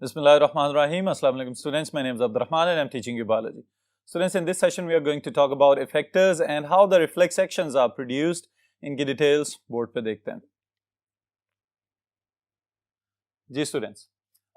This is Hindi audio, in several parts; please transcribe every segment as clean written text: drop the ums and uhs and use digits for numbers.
Bismillahirrahmanirrahim. Assalamu alaikum students. My name is Abdurrahman and I'm teaching you biology. Students, in this session we are going to talk about effectors and how the reflex actions are produced. इनकी details board पे देखते हैं. जी students,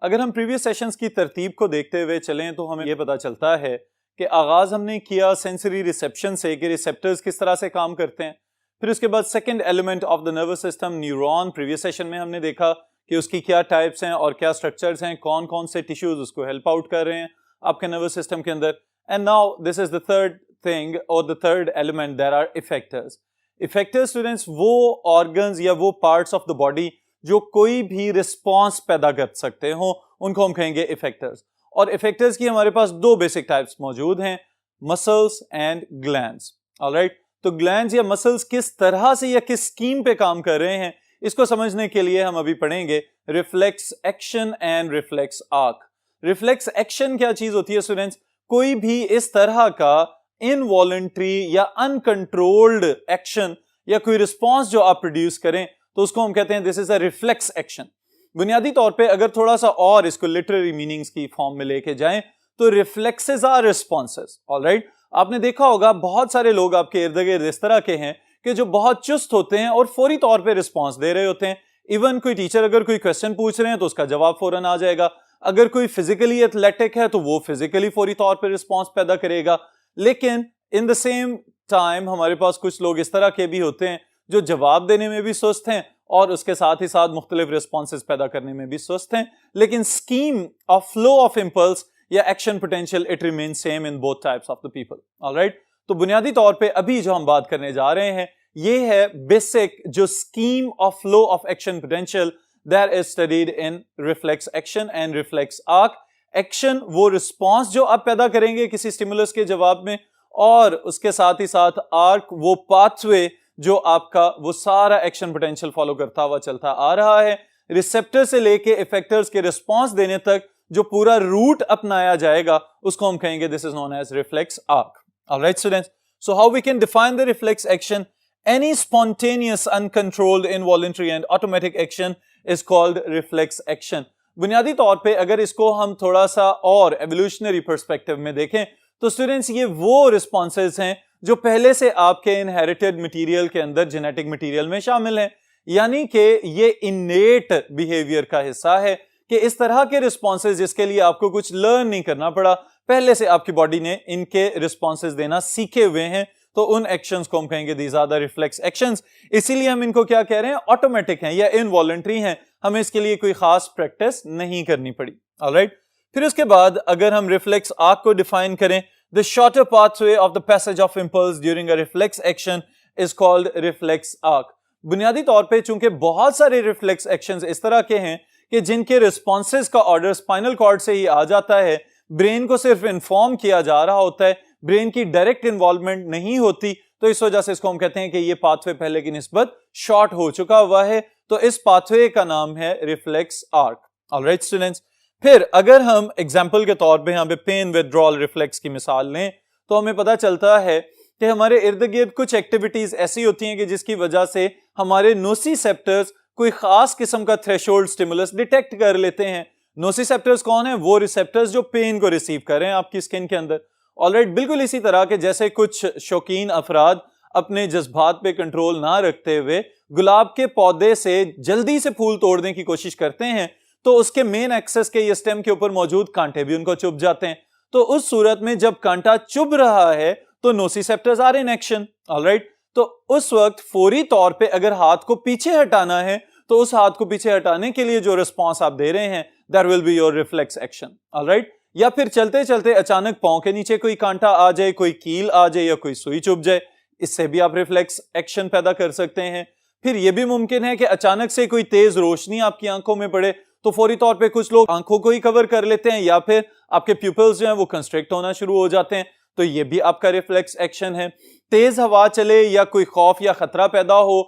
अगर हम previous sessions की तरतीब को देखते हुए चलें तो हमें ये पता चलता है कि आगाज हमने किया sensory reception से कि receptors किस तरह से काम करते हैं. फिर उसके बाद second element of the nervous system neuron previous session में हमने देखा कि उसकी क्या टाइप्स हैं और क्या स्ट्रक्चर्स हैं, कौन कौन से टिश्यूज उसको हेल्प आउट कर रहे हैं आपके नर्वस सिस्टम के अंदर. And now this is the third thing और the third element, there are effectors. Effectors students वो ऑर्गन्स या वो पार्ट्स ऑफ द बॉडी जो कोई भी रिस्पॉन्स पैदा कर सकते हो उनको हम कहेंगे इफेक्टर्स. और इफेक्टर्स की हमारे पास दो बेसिक टाइप्स मौजूद हैं, मसल्स एंड ग्लैंड्स. ऑलराइट, तो ग्लैंड्स या मसल्स किस तरह से या किस स्कीम पे काम कर रहे हैं इसको समझने के लिए हम अभी पढ़ेंगे reflex action and reflex arc. Reflex action क्या चीज होती है स्टूडेंट्स? कोई भी इस तरह का इनवॉलंटरी या अनकंट्रोल्ड एक्शन या कोई रिस्पॉन्स जो आप प्रोड्यूस करें तो उसको हम कहते हैं this is a reflex action. बुनियादी तौर पे अगर थोड़ा सा और इसको लिटरेरी मीनिंग्स की फॉर्म में लेके जाएं तो रिफ्लेक्सेस आर रिस्पॉन्सेस. ऑलराइट, आपने देखा होगा बहुत सारे लोग आपके इर्द गिर्द इस तरह के हैं कि जो बहुत चुस्त होते हैं और फौरी तौर पे रिस्पांस दे रहे होते हैं. इवन कोई टीचर अगर कोई क्वेश्चन पूछ रहे हैं तो उसका जवाब फौरन आ जाएगा. अगर कोई फिजिकली एथलेटिक है तो वो फिजिकली फौरी तौर पे रिस्पांस पैदा करेगा. लेकिन इन द सेम टाइम हमारे पास कुछ लोग इस तरह के भी होते हैं जो जवाब देने में भी सुस्त हैं और उसके साथ ही साथ मुख्तलिफ रिस्पॉन्सेज पैदा करने में भी सुस्त हैं. लेकिन scheme of flow of impulse या action potential it remain same in both types of the people. Alright, तो बुनियादी तौर पे अभी जो हम बात करने जा रहे हैं ये है बेसिक जो scheme of flow of action potential that is studied in reflex action and reflex arc. Action वो रिस्पांस जो आप पैदा करेंगे किसी स्टिमुलस के जवाब में, और उसके साथ ही साथ आर्क वो पाथवे जो आपका वो सारा एक्शन पोटेंशियल फॉलो करता हुआ चलता आ रहा है. रिसेप्टर से लेके इफेक्टर्स के रिस्पांस देने तक जो पूरा रूट अपनाया जाएगा उसको हम कहेंगे this is known as reflex arc. Alright students, so how we can define the reflex action? Any spontaneous, uncontrolled, involuntary and automatic action is called reflex action. बुनियादी तौर पे अगर इसको हम थोड़ा सा और evolutionary perspective में देखें तो स्टूडेंट्स ये वो responses हैं जो पहले से आपके inherited material के अंदर genetic material में शामिल हैं. यानी कि ये innate behavior का हिस्सा है कि इस तरह के responses जिसके लिए आपको कुछ learn नहीं करना पड़ा, पहले से आपकी बॉडी ने इनके responses देना सीखे हुए हैं, तो उन एक्शंस को हम कहेंगे these are the reflex actions. इसीलिए हम इनको क्या कह रहे हैं, ऑटोमेटिक हैं या इनवॉलंटरी हैं, हमें इसके लिए कोई खास प्रैक्टिस नहीं करनी पड़ी. ऑलराइट, फिर उसके बाद अगर हम रिफ्लेक्स आर्क को डिफाइन करें, the shorter pathway of the passage of impulse during a reflex action is called reflex arc. बुनियादी तौर पे चूंकि बहुत सारे रिफ्लेक्स एक्शंस इस तरह के हैं कि जिनके रिस्पॉन्सेज का ऑर्डर स्पाइनल कॉर्ड से ही आ जाता है, ब्रेन को सिर्फ इन्फॉर्म किया जा रहा होता है, ब्रेन की डायरेक्ट इन्वॉल्वमेंट नहीं होती, तो इस वजह से इसको हम कहते हैं कि ये पाथवे पहले की निस्बत शॉर्ट हो चुका हुआ है. तो इस पाथवे का नाम है रिफ्लेक्स आर्क. ऑलराइट स्टूडेंट्स, फिर अगर हम एग्जांपल के तौर पे यहाँ पे पेन विथड्रॉल रिफ्लेक्स की मिसाल लें तो हमें पता चलता है कि हमारे इर्द गिर्द कुछ एक्टिविटीज ऐसी होती हैं कि जिसकी वजह से हमारे नोसिसेप्टर्स कोई खास किस्म का थ्रेशोल्ड स्टिमुलस डिटेक्ट कर लेते हैं. नोसिसेप्टर्स कौन है? वो रिसेप्टर्स जो पेन को रिसीव कर रहे हैं आपकी स्किन के अंदर. ऑलराइट, बिल्कुल इसी तरह के जैसे कुछ शौकीन अफराद अपने जज्बात पे कंट्रोल ना रखते हुए गुलाब के पौधे से जल्दी से फूल तोड़ने की कोशिश करते हैं तो उसके मेन एक्सेस के ये स्टेम के ऊपर मौजूद कांटे भी उनको चुभ जाते हैं. तो उस सूरत में जब कांटा चुभ रहा है तो nociceptors are in action. Alright, तो उस वक्त फौरी तौर पे अगर हाथ को पीछे हटाना है तो उस हाथ को पीछे हटाने के लिए जो रिस्पॉन्स आप दे रहे हैं that will be your reflex action. Alright, या फिर चलते चलते अचानक पांव के नीचे कोई कांटा आ जाए, कोई कील आ जाए या कोई सुई चुभ जाए, इससे भी आप रिफ्लेक्स एक्शन पैदा कर सकते हैं. फिर यह भी मुमकिन है कि अचानक से कोई तेज रोशनी आपकी आंखों में पड़े तो फौरी तौर पे कुछ लोग आंखों को ही कवर कर लेते हैं या फिर आपके प्यूपल्स जो हैं वो कंस्ट्रिक्ट होना शुरू हो जाते हैं, तो ये भी आपका रिफ्लेक्स एक्शन है. तेज हवा चले या कोई खौफ या खतरा पैदा हो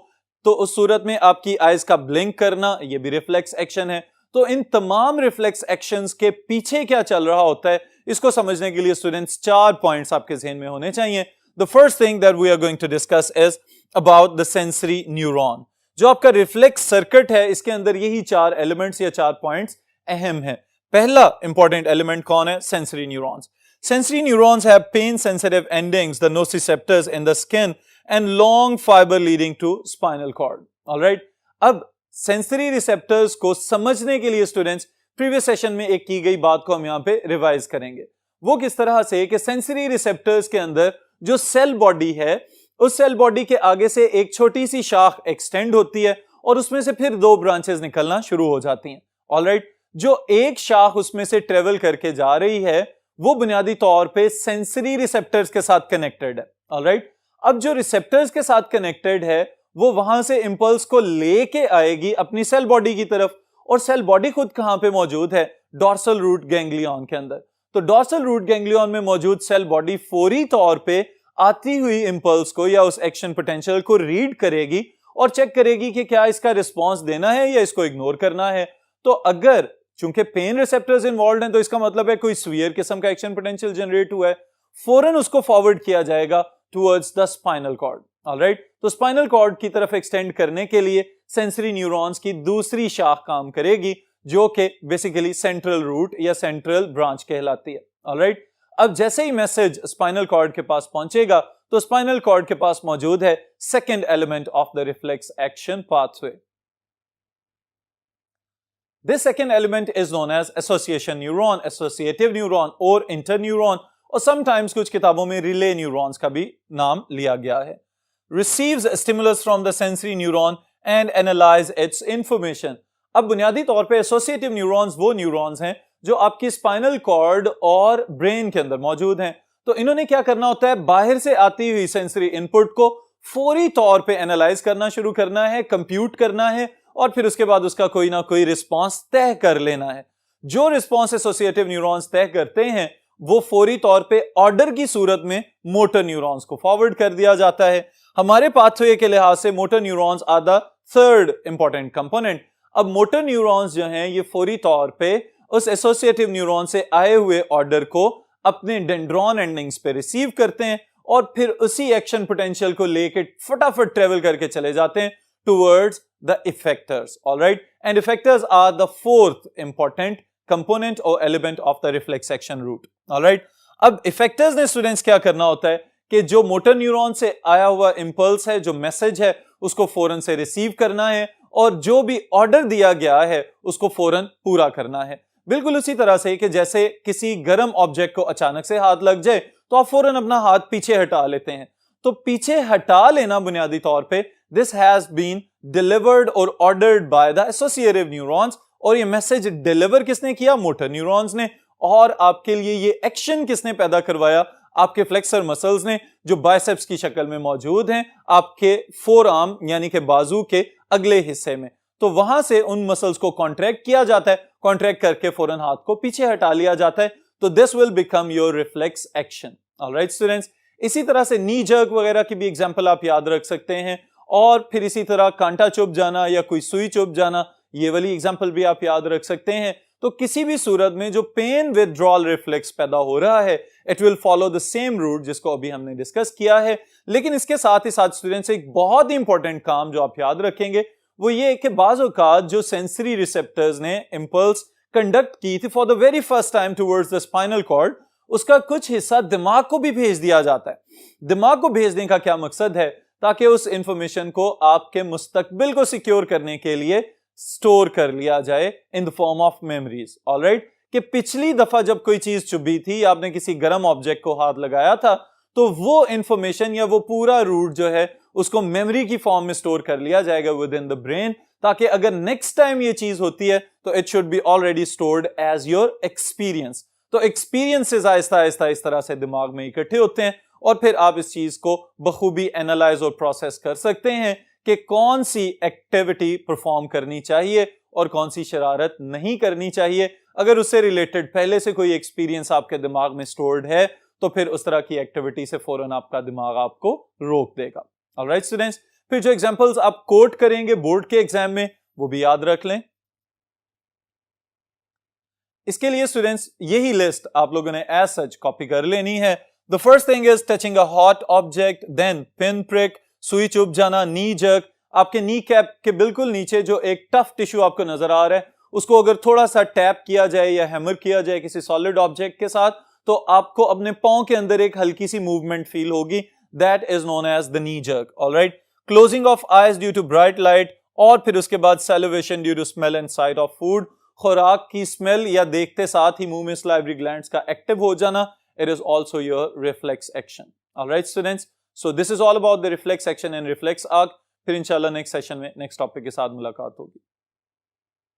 तो उस सूरत में आपकी आइज का ब्लिंक करना ये भी रिफ्लेक्स एक्शन है. तो इन तमाम रिफ्लेक्स एक्शंस के पीछे क्या चल रहा होता है इसको समझने के लिए स्टूडेंट्स 4 पॉइंट्स आपके ज़हन में होने चाहिए. The first thing that we are going to discuss is about the sensory neuron. जो आपका रिफ्लेक्स सर्किट है इसके अंदर यही 4 एलिमेंट्स या 4 पॉइंट्स अहम है. पहला इंपॉर्टेंट एलिमेंट कौन है? Sensory neurons. Sensory neurons have pain-sensitive endings, the nociceptors in the skin, and long fiber leading to spinal cord. All right. अब sensory receptors को समझने के लिए स्टूडेंट्स प्रीवियस सेशन में एक की गई बात को हम यहाँ पे रिवाइज करेंगे. वो किस तरह से कि सेंसरी रिसेप्टर्स के अंदर जो सेल बॉडी है, उस सेल बॉडी के आगे से एक छोटी सी शाख एक्सटेंड होती है और उसमें से फिर दो ब्रांचेस निकलना शुरू हो जाती हैं. ऑलराइट. जो एक शाख उसमें से ट्रेवल करके जा रही है वो बुनियादी तौर पे सेंसरी रिसेप्टर्स के साथ कनेक्टेड है. ऑलराइट. अब जो रिसेप्टर्स के साथ कनेक्टेड है वो वहां से इंपल्स को लेके आएगी अपनी सेल बॉडी की तरफ, और सेल बॉडी खुद कहां पे मौजूद है? डॉर्सल रूट गैंग्लियन के अंदर. तो डॉर्सल रूट गैंग्लियन में मौजूद सेल बॉडी फौरी तौर पे आती हुई इंपल्स को या उस एक्शन पोटेंशियल को रीड करेगी और चेक करेगी कि क्या इसका रिस्पॉन्स देना है या इसको इग्नोर करना है. तो अगर चूंकि पेन रिसेप्टर्स इन्वॉल्व हैं तो इसका मतलब है कोई सीवियर किस्म का एक्शन पोटेंशियल जनरेट हुआ है, फौरन उसको फॉरवर्ड किया जाएगा towards the spinal cord. Alright. तो स्पाइनल कॉर्ड की तरफ एक्सटेंड करने के लिए सेंसरी न्यूरॉन्स की दूसरी शाख काम करेगी जो कि बेसिकली सेंट्रल रूट या सेंट्रल ब्रांच कहलाती है. ऑलराइट. अब जैसे ही मैसेज स्पाइनल कॉर्ड के पास पहुंचेगा तो स्पाइनल कॉर्ड के पास मौजूद है second element of the reflex action pathway. This second element is known as association neuron, associative neuron और interneuron, और sometimes कुछ किताबों में relay neurons का भी नाम लिया गया है. Receives stimulus from the sensory neuron and analyze its information. अब बुनियादी तौर पे associative neurons वो neurons हैं जो आपकी spinal cord और brain के अंदर मौजूद हैं. तो इन्होंने क्या करना होता है? बाहर से आती हुई sensory input को फौरी तौर पे एनालाइज करना शुरू करना है, कंप्यूट करना है और फिर उसके बाद उसका कोई ना कोई रिस्पांस तय कर लेना है. जो रिस्पांस एसोसिएटिव न्यूरॉन्स तय करते हैं वो फौरी तौर पे ऑर्डर की सूरत में मोटर न्यूरॉन्स को फॉरवर्ड कर दिया जाता है. हमारे पाथवे के लिहाज से motor neurons are the third important component. अब मोटर न्यूरॉन्स जो हैं ये फौरी तौर पे उस एसोसिएटिव न्यूरॉन से आए हुए ऑर्डर को अपने डेंड्रॉन एंडिंग्स पे रिसीव करते हैं और फिर उसी एक्शन पोटेंशियल को लेके फटाफट ट्रेवल करके चले जाते हैं towards the effectors. All right. And effectors are the fourth important component or element of the reflex action route. All right. अब effectors ने स्टूडेंट्स क्या करना होता है कि जो मोटर न्यूरॉन से आया हुआ इंपल्स है, जो मैसेज है, उसको फौरन से रिसीव करना है और जो भी ऑर्डर दिया गया है उसको फौरन पूरा करना है. बिल्कुल उसी तरह से कि जैसे किसी गर्म ऑब्जेक्ट को अचानक से हाथ लग जाए तो आप फौरन अपना हाथ पीछे हटा लेते हैं. तो पीछे हटा लेना बुनियादी तौर पे this has been delivered or ordered by the associative neurons, और ये मैसेज डिलीवर किसने किया? मोटर न्यूरॉन्स ने. और आपके लिए ये एक्शन किसने पैदा करवाया? आपके फ्लेक्सर मसल्स ने, जो बाइसेप्स की शक्ल में मौजूद हैं आपके फोर आर्म यानी कि बाजू के अगले हिस्से में. तो वहां से उन मसल्स को कॉन्ट्रैक्ट किया जाता है, कॉन्ट्रैक्ट करके फौरन हाथ को पीछे हटा लिया जाता है. तो this will become your reflex action. Alright students. इसी तरह से नी जर्क वगैरह की भी एग्जांपल आप याद रख सकते हैं, और फिर इसी तरह कांटा चुभ जाना या कोई सुई चुभ जाना, ये वाली एग्जांपल भी आप याद रख सकते हैं. तो किसी भी सूरत में जो पेन विथड्रॉल रिफ्लेक्स पैदा हो रहा है it will follow the same route जिसको अभी हमने डिस्कस किया है. लेकिन इसके साथ ही साथ स्टूडेंट्स एक बहुत ही इंपॉर्टेंट काम जो आप याद रखेंगे वो ये कि बाज़ औक़ात जो सेंसरी रिसेप्टर्स ने इंपल्स कंडक्ट की थी for the very first time towards the spinal cord, उसका कुछ हिस्सा दिमाग को भी भेज दिया जाता है. दिमाग को भेजने का क्या मकसद है? ताकि उस इंफॉर्मेशन को आपके मुस्तकबिल को सिक्योर करने के लिए स्टोर कर लिया जाए in the form of memories. Alright. कि पिछली दफा जब कोई चीज चुभी थी, आपने किसी गर्म ऑब्जेक्ट को हाथ लगाया था, तो वो इंफॉर्मेशन या वो पूरा रूट जो है उसको मेमोरी की फॉर्म में स्टोर कर लिया जाएगा विद इन द ब्रेन, ताकि अगर नेक्स्ट टाइम ये चीज होती है तो it should be already stored as your experience. तो एक्सपीरियंसेस आहिस्ता आहिस्ता इस तरह से दिमाग में इकट्ठे होते हैं और फिर आप इस चीज को बखूबी एनालाइज और प्रोसेस कर सकते हैं कि कौन सी एक्टिविटी परफॉर्म करनी चाहिए और कौन सी शरारत नहीं करनी चाहिए. अगर उससे रिलेटेड पहले से कोई एक्सपीरियंस आपके दिमाग में स्टोर्ड है तो फिर उस तरह की एक्टिविटी से फौरन आपका दिमाग आपको रोक देगा. Alright students. फिर जो एग्जांपल्स आप कोट करेंगे बोर्ड के एग्जाम में वो भी याद रख लें. इसके लिए स्टूडेंट्स यही लिस्ट आप लोगों ने एज सच कॉपी कर लेनी है. The first thing is touching a hot object, then pin prick, सुई चुभ जाना, नी जर्क. आपके नी कैप के बिल्कुल नीचे जो एक टफ टिश्यू आपको नजर आ रहा है उसको अगर थोड़ा सा टैप किया जाए या हैमर किया जाए किसी सॉलिड ऑब्जेक्ट के साथ, तो आपको अपने पांव के अंदर एक हल्की सी मूवमेंट फील होगी. That is known as the knee jerk. Alright, closing of eyes due to bright light, और फिर उसके बाद salivation due to smell and sight of food. खुराक की स्मेल या देखते साथ ही मुंह में सलाइवरी ग्लैंड्स का एक्टिव हो जाना, it is also your reflex action. Alright students, so this is all about the reflex action and reflex arc. फिर इंशाल्लाह नेक्स्ट सेशन में नेक्स्ट टॉपिक के साथ मुलाकात होगी.